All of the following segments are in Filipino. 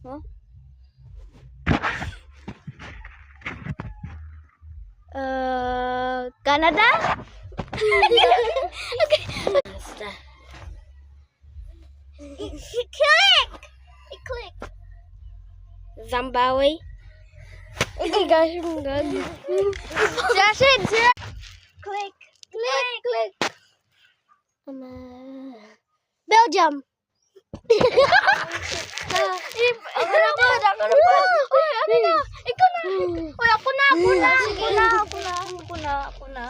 Huh? Canada? Okay. Click! Zimbabwe? Okay, guys, I'm good. Josh, click! Belgium! Ako na po! Uy, ano na? Ikaw na! Uy, ako na!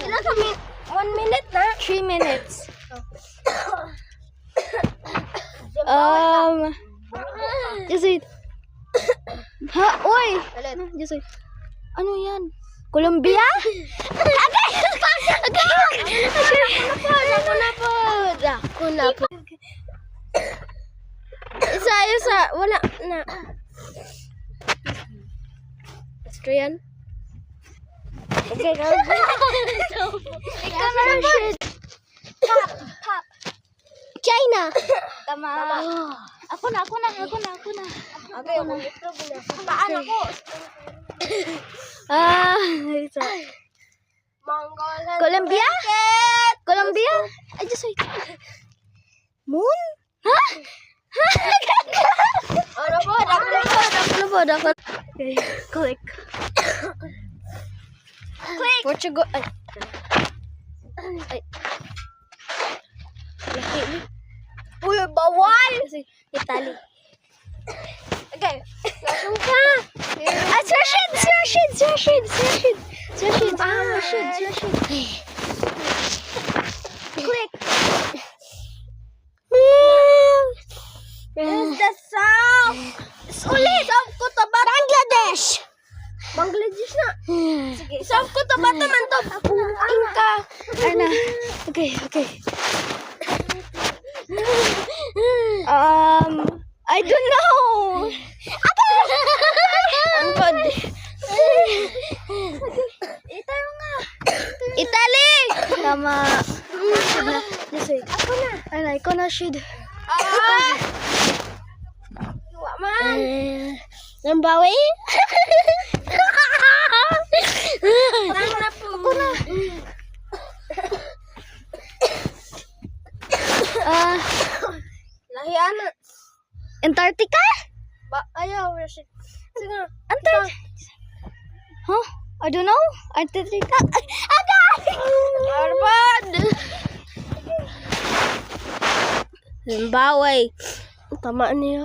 Ilan kami? 1 minute na? 3 minutes. Just wait. Ha? Uy! Just wait. Ano yan? Colombia? Ako na po. Isa. Wala na. Australian? Okay, guys. Ikaw na po. Pop. China. Tama. Ako na. Okay, paan ako. Isa. Colombia? I just wait. Moon? Ha? Ano po? Okay, click. Portugal. Ay. Laki ni. Uy, bawal! Italy. Okay. Langsung ka. Search it. Click. Is the sound? Ulit! Sound ko to ba? Bangladesh na. Sige. Sound ko to ba naman to? Inka. Ano? Okay. I don't know. Ang god. Italy! Tama. Just wait. Ako na. Shid. Zimbabwe? Ako na. Lahiana. Antarctica? Ayaw, Rashid. Sige. Antarctica? Huh? I don't know. Antarctica? Arbad! Zimbabwe. Tama niya.